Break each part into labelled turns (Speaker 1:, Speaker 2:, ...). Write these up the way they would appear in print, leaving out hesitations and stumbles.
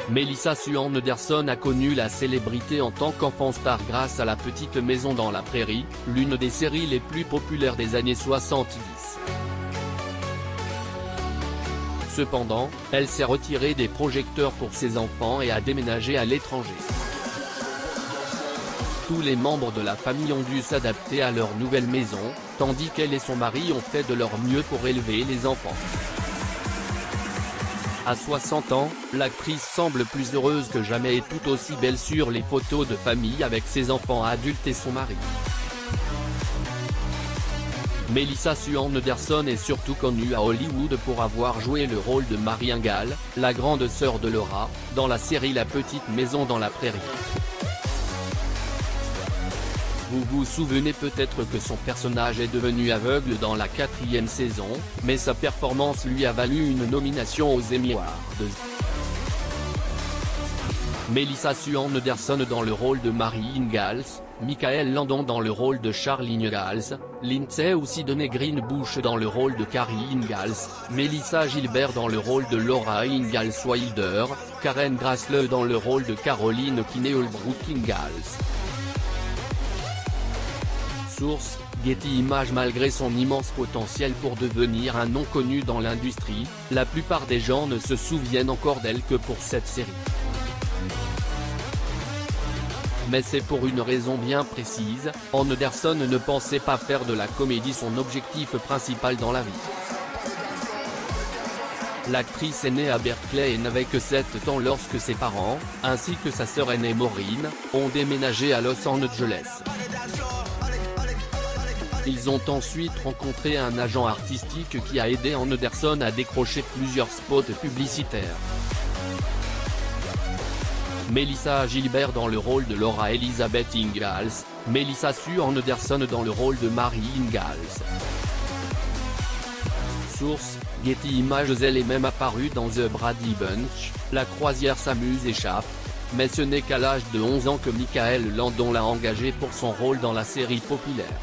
Speaker 1: Melissa Sue Anderson a connu la célébrité en tant qu'enfant star grâce à La Petite Maison dans la Prairie, l'une des séries les plus populaires des années 70. Cependant, elle s'est retirée des projecteurs pour ses enfants et a déménagé à l'étranger. Tous les membres de la famille ont dû s'adapter à leur nouvelle maison, tandis qu'elle et son mari ont fait de leur mieux pour élever les enfants. À 60 ans, l'actrice semble plus heureuse que jamais et tout aussi belle sur les photos de famille avec ses enfants adultes et son mari. Melissa Sue Anderson est surtout connue à Hollywood pour avoir joué le rôle de Mary Ingalls, la grande sœur de Laura, dans la série La Petite Maison dans la Prairie. Vous vous souvenez peut-être que son personnage est devenu aveugle dans la 4e saison, mais sa performance lui a valu une nomination aux Emmy Awards. Melissa Sue Anderson dans le rôle de Mary Ingalls, Michael Landon dans le rôle de Charlie Ingalls, Lindsay ou Sidney Greenbush dans le rôle de Carrie Ingalls, Melissa Gilbert dans le rôle de Laura Ingalls Wilder, Karen Grassley dans le rôle de Caroline Kinney Holbrook Ingalls. Source, Getty Images. Malgré son immense potentiel pour devenir un nom connu dans l'industrie, la plupart des gens ne se souviennent encore d'elle que pour cette série. Mais c'est pour une raison bien précise, Anderson ne pensait pas faire de la comédie son objectif principal dans la vie. L'actrice est née à Berkeley et n'avait que 7 ans lorsque ses parents, ainsi que sa sœur aînée Maureen, ont déménagé à Los Angeles. Ils ont ensuite rencontré un agent artistique qui a aidé Anderson à décrocher plusieurs spots publicitaires. Melissa Gilbert dans le rôle de Laura Elizabeth Ingalls, Melissa Sue Anderson dans le rôle de Mary Ingalls. Source, Getty Images. Elle est même apparue dans The Brady Bunch, La croisière s'amuse et Shaft, mais ce n'est qu'à l'âge de 11 ans que Michael Landon l'a engagée pour son rôle dans la série populaire.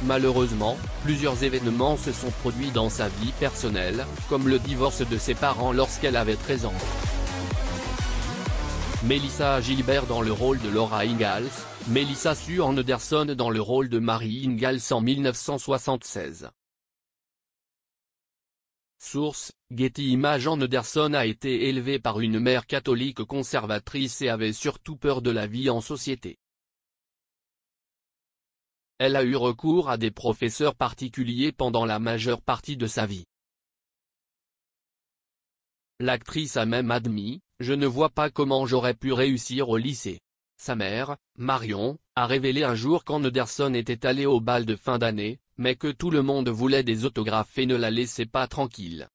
Speaker 1: Malheureusement, plusieurs événements se sont produits dans sa vie personnelle, comme le divorce de ses parents lorsqu'elle avait 13 ans. Melissa Gilbert dans le rôle de Laura Ingalls, Melissa Sue Anderson dans le rôle de Mary Ingalls en 1976. Source, Getty Images. Anderson a été élevée par une mère catholique conservatrice et avait surtout peur de la vie en société. Elle a eu recours à des professeurs particuliers pendant la majeure partie de sa vie. L'actrice a même admis « Je ne vois pas comment j'aurais pu réussir au lycée ». Sa mère, Marion, a révélé un jour qu'Anderson était allée au bal de fin d'année, mais que tout le monde voulait des autographes et ne la laissait pas tranquille.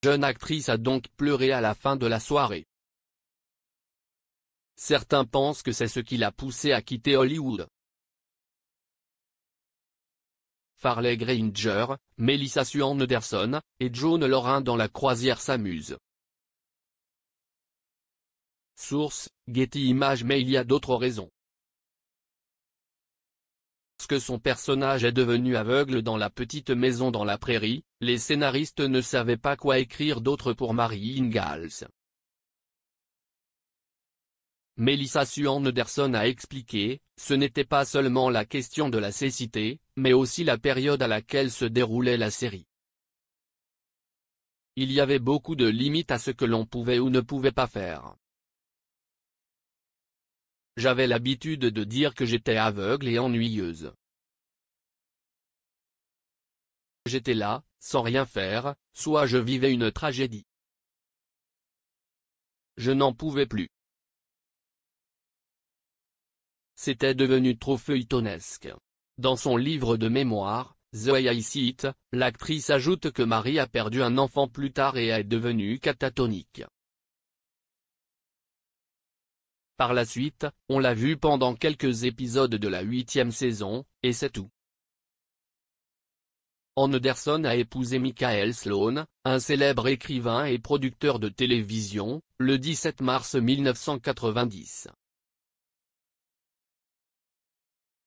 Speaker 1: La jeune actrice a donc pleuré à la fin de la soirée. Certains pensent que c'est ce qui l'a poussée à quitter Hollywood. Farley Granger, Melissa Sue Anderson, et Joan Lorin dans La croisière s'amuse. Source, Getty Images. Mais il y a d'autres raisons. Parce que son personnage est devenu aveugle dans La Petite Maison dans la Prairie, les scénaristes ne savaient pas quoi écrire d'autre pour Mary Ingalls. Melissa Sue Anderson a expliqué, ce n'était pas seulement la question de la cécité, mais aussi la période à laquelle se déroulait la série. Il y avait beaucoup de limites à ce que l'on pouvait ou ne pouvait pas faire. J'avais l'habitude de dire que j'étais aveugle et ennuyeuse. J'étais là, sans rien faire, soit je vivais une tragédie. Je n'en pouvais plus. C'était devenu trop feuilletonesque. Dans son livre de mémoires, The Way I See It, l'actrice ajoute que Mary a perdu un enfant plus tard et est devenue catatonique. Par la suite, on l'a vue pendant quelques épisodes de la 8e saison, et c'est tout. Anderson a épousé Michael Sloan, un célèbre écrivain et producteur de télévision, le 17 mars 1990.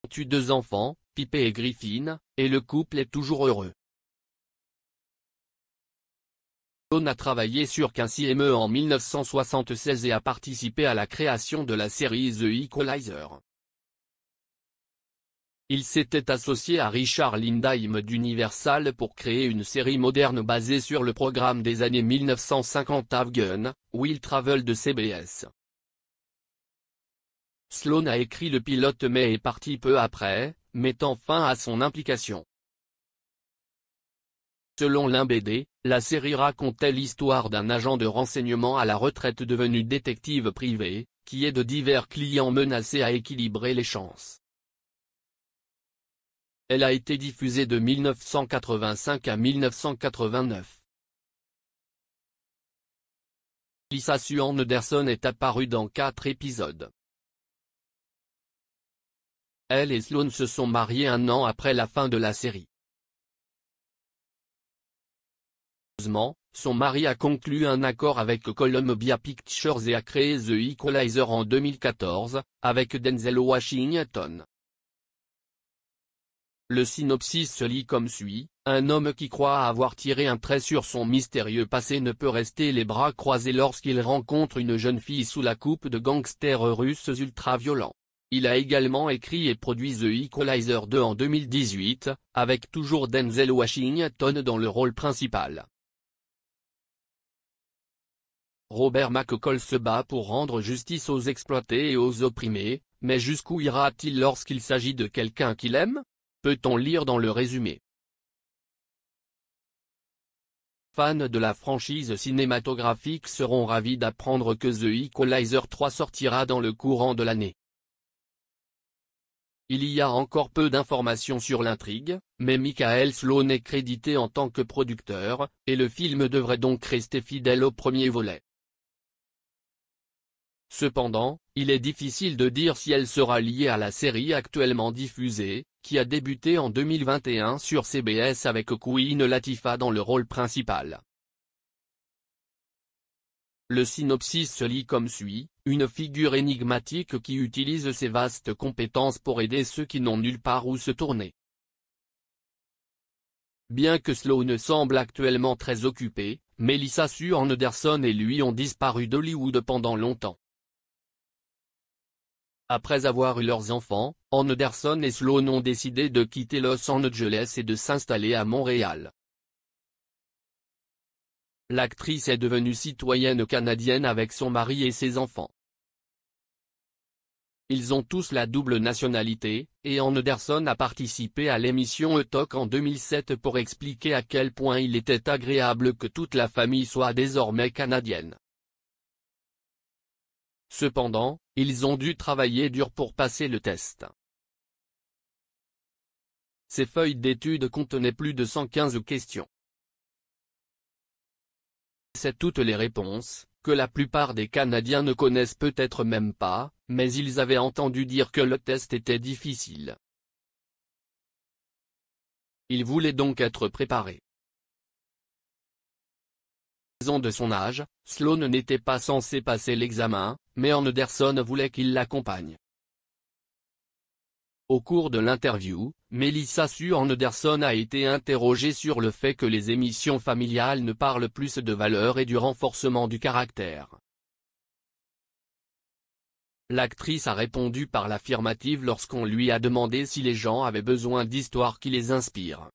Speaker 1: Ils ont eu 2 enfants, Piper et Griffin, et le couple est toujours heureux. Sloan a travaillé sur Quincy en 1976 et a participé à la création de la série The Equalizer. Il s'était associé à Richard Lindheim d'Universal pour créer une série moderne basée sur le programme des années 1950 Afghan, Will Travel de CBS. Sloan a écrit le pilote mais est parti peu après, mettant fin à son implication. Selon l'IMDb, la série racontait l'histoire d'un agent de renseignement à la retraite devenu détective privé, qui aide divers clients menacés à équilibrer les chances. Elle a été diffusée de 1985 à 1989. Lisa Sue Anderson est apparue dans 4 épisodes. Elle et Sloan se sont mariés un an après la fin de la série. Heureusement, son mari a conclu un accord avec Columbia Pictures et a créé The Equalizer en 2014, avec Denzel Washington. Le synopsis se lit comme suit: un homme qui croit avoir tiré un trait sur son mystérieux passé ne peut rester les bras croisés lorsqu'il rencontre une jeune fille sous la coupe de gangsters russes ultra-violents. Il a également écrit et produit The Equalizer 2 en 2018, avec toujours Denzel Washington dans le rôle principal. Robert McCall se bat pour rendre justice aux exploités et aux opprimés, mais jusqu'où ira-t-il lorsqu'il s'agit de quelqu'un qu'il aime? Peut-on lire dans le résumé. Fans de la franchise cinématographique seront ravis d'apprendre que The Equalizer 3 sortira dans le courant de l'année. Il y a encore peu d'informations sur l'intrigue, mais Michael Sloan est crédité en tant que producteur, et le film devrait donc rester fidèle au premier volet. Cependant, il est difficile de dire si elle sera liée à la série actuellement diffusée, qui a débuté en 2021 sur CBS avec Queen Latifah dans le rôle principal. Le synopsis se lit comme suit: une figure énigmatique qui utilise ses vastes compétences pour aider ceux qui n'ont nulle part où se tourner. Bien que Sloan semble actuellement très occupé, Melissa Sue Anderson et lui ont disparu d'Hollywood pendant longtemps. Après avoir eu leurs enfants, Anderson et Sloan ont décidé de quitter Los Angeles et de s'installer à Montréal. L'actrice est devenue citoyenne canadienne avec son mari et ses enfants. Ils ont tous la double nationalité, et Anderson a participé à l'émission Talk en 2007 pour expliquer à quel point il était agréable que toute la famille soit désormais canadienne. Cependant, ils ont dû travailler dur pour passer le test. Ces feuilles d'études contenaient plus de 115 questions. C'est toutes les réponses, que la plupart des Canadiens ne connaissent peut-être même pas, mais ils avaient entendu dire que le test était difficile. Ils voulaient donc être préparés. Raison de son âge, Sloan n'était pas censé passer l'examen, mais Anderson voulait qu'il l'accompagne. Au cours de l'interview, Melissa Sue Anderson a été interrogée sur le fait que les émissions familiales ne parlent plus de valeurs et du renforcement du caractère. L'actrice a répondu par l'affirmative lorsqu'on lui a demandé si les gens avaient besoin d'histoires qui les inspirent.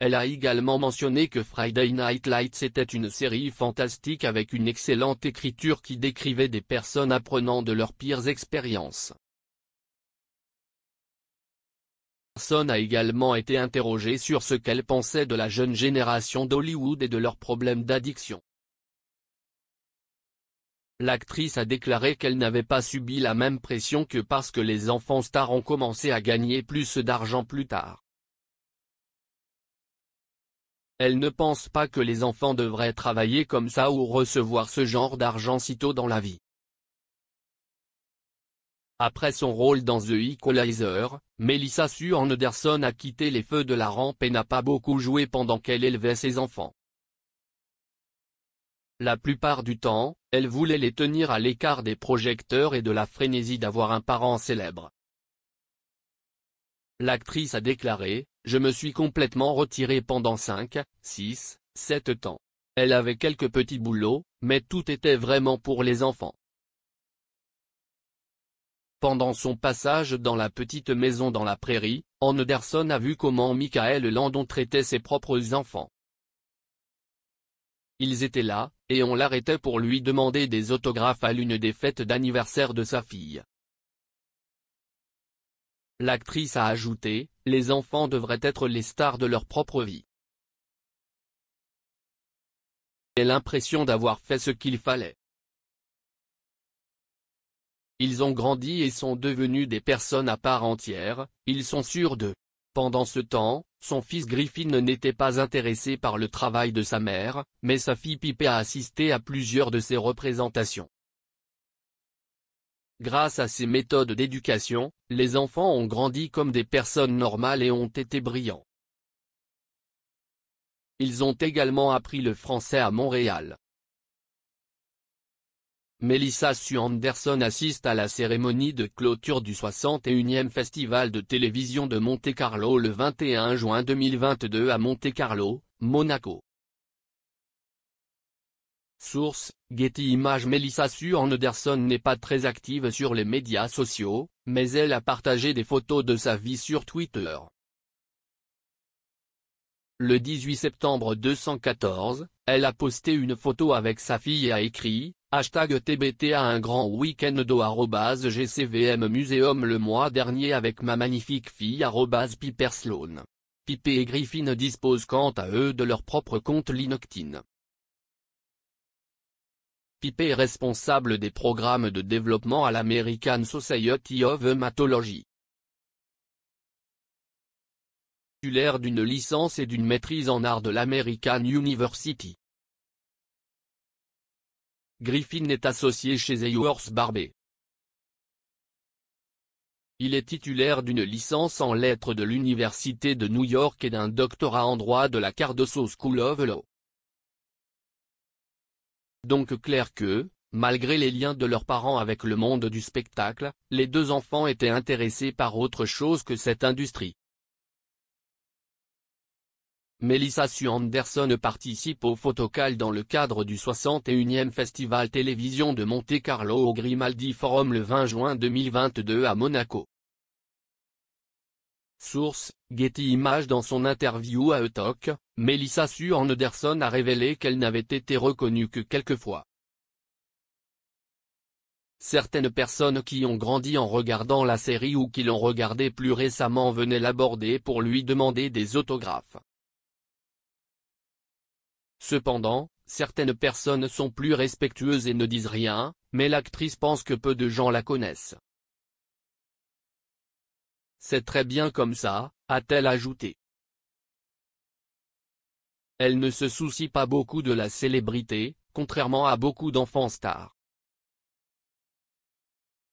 Speaker 1: Elle a également mentionné que Friday Night Lights était une série fantastique avec une excellente écriture qui décrivait des personnes apprenant de leurs pires expériences. Anderson a également été interrogée sur ce qu'elle pensait de la jeune génération d'Hollywood et de leurs problèmes d'addiction. L'actrice a déclaré qu'elle n'avait pas subi la même pression que parce que les enfants stars ont commencé à gagner plus d'argent plus tard. Elle ne pense pas que les enfants devraient travailler comme ça ou recevoir ce genre d'argent si tôt dans la vie. Après son rôle dans The Equalizer, Melissa Sue Anderson a quitté les feux de la rampe et n'a pas beaucoup joué pendant qu'elle élevait ses enfants. La plupart du temps, elle voulait les tenir à l'écart des projecteurs et de la frénésie d'avoir un parent célèbre. L'actrice a déclaré: « Je me suis complètement retirée pendant 5, 6, 7 ans. Elle avait quelques petits boulots, mais tout était vraiment pour les enfants. » Pendant son passage dans la petite maison dans la prairie, Anderson a vu comment Michael Landon traitait ses propres enfants. Ils étaient là, et on l'arrêtait pour lui demander des autographes à l'une des fêtes d'anniversaire de sa fille. L'actrice a ajouté: « Les enfants devraient être les stars de leur propre vie. J'ai l'impression d'avoir fait ce qu'il fallait. Ils ont grandi et sont devenus des personnes à part entière, ils sont sûrs d'eux. » Pendant ce temps, son fils Griffin n'était pas intéressé par le travail de sa mère, mais sa fille Pippi a assisté à plusieurs de ses représentations. Grâce à ces méthodes d'éducation, les enfants ont grandi comme des personnes normales et ont été brillants. Ils ont également appris le français à Montréal. Melissa Sue Anderson assiste à la cérémonie de clôture du 61e Festival de télévision de Monte-Carlo le 21 juin 2022 à Monte-Carlo, Monaco. Source: Getty Images. Melissa Sue Anderson n'est pas très active sur les médias sociaux, mais elle a partagé des photos de sa vie sur Twitter. Le 18 septembre 2014, elle a posté une photo avec sa fille et a écrit: #TBT à un grand week-end @GCVM Museum le mois dernier avec ma magnifique fille @Piper Sloan. Pippi et Griffin disposent quant à eux de leur propre compte LinkedIn. Pippi est responsable des programmes de développement à l'American Society of Hematology. Titulaire d'une licence et d'une maîtrise en art de l'American University. Griffin est associé chez Ewers Barbet. Il est titulaire d'une licence en lettres de l'Université de New York et d'un doctorat en droit de la Cardozo School of Law. Donc clair que, malgré les liens de leurs parents avec le monde du spectacle, les deux enfants étaient intéressés par autre chose que cette industrie. Melissa Sue Anderson participe au Photocall dans le cadre du 61e Festival Télévision de Monte-Carlo au Grimaldi Forum le 20 juin 2022 à Monaco. Source: Getty Images. Dans son interview à E-Talk, Melissa Sue Anderson a révélé qu'elle n'avait été reconnue que quelques fois. Certaines personnes qui ont grandi en regardant la série ou qui l'ont regardée plus récemment venaient l'aborder pour lui demander des autographes. Cependant, certaines personnes sont plus respectueuses et ne disent rien, mais l'actrice pense que peu de gens la connaissent. C'est très bien comme ça, a-t-elle ajouté. Elle ne se soucie pas beaucoup de la célébrité, contrairement à beaucoup d'enfants stars.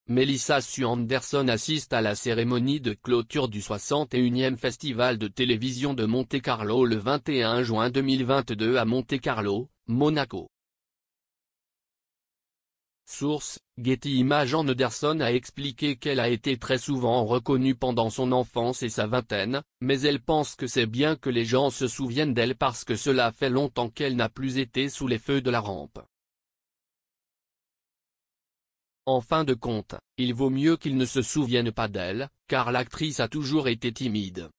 Speaker 1: Melissa Sue Anderson assiste à la cérémonie de clôture du 61e Festival de télévision de Monte-Carlo le 21 juin 2022 à Monte-Carlo, Monaco. Source: Getty Images. Anderson a expliqué qu'elle a été très souvent reconnue pendant son enfance et sa vingtaine, mais elle pense que c'est bien que les gens se souviennent d'elle parce que cela fait longtemps qu'elle n'a plus été sous les feux de la rampe. En fin de compte, il vaut mieux qu'ils ne se souviennent pas d'elle, car l'actrice a toujours été timide.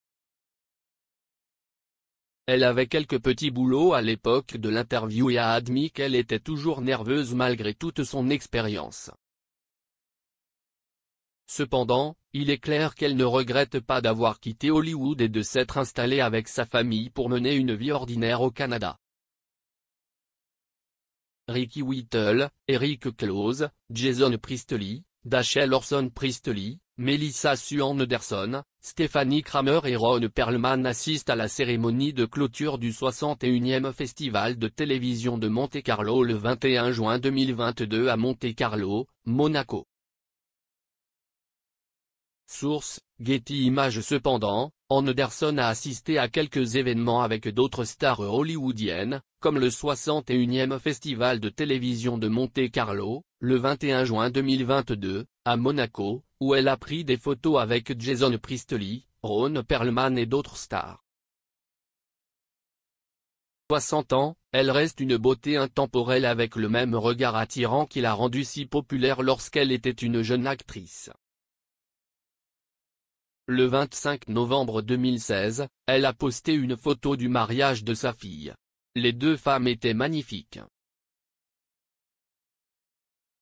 Speaker 1: Elle avait quelques petits boulots à l'époque de l'interview et a admis qu'elle était toujours nerveuse malgré toute son expérience. Cependant, il est clair qu'elle ne regrette pas d'avoir quitté Hollywood et de s'être installée avec sa famille pour mener une vie ordinaire au Canada. Ricky Whittle, Eric Close, Jason Priestley, Dashiell Orson Priestley, Melissa Sue Anderson, Stephanie Kramer et Ron Perlman assistent à la cérémonie de clôture du 61e Festival de télévision de Monte-Carlo le 21 juin 2022 à Monte-Carlo, Monaco. Source: Getty Images. Cependant, Anderson a assisté à quelques événements avec d'autres stars hollywoodiennes, comme le 61e Festival de télévision de Monte-Carlo, le 21 juin 2022, à Monaco, où elle a pris des photos avec Jason Priestley, Ron Perlman et d'autres stars. 60 ans, elle reste une beauté intemporelle avec le même regard attirant qui l'a rendue si populaire lorsqu'elle était une jeune actrice. Le 25 novembre 2016, elle a posté une photo du mariage de sa fille. Les deux femmes étaient magnifiques.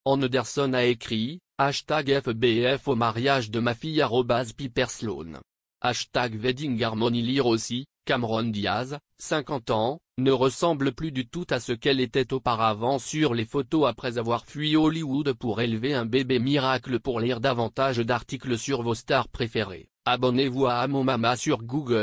Speaker 1: Anne Anderson a écrit, #FBF au mariage de ma fille @PiperSloan. #Wedding Harmony. Lire aussi, Cameron Diaz, 50 ans, ne ressemble plus du tout à ce qu'elle était auparavant sur les photos après avoir fui Hollywood pour élever un bébé miracle. Pour lire davantage d'articles sur vos stars préférées, abonnez-vous à Amomama sur Google.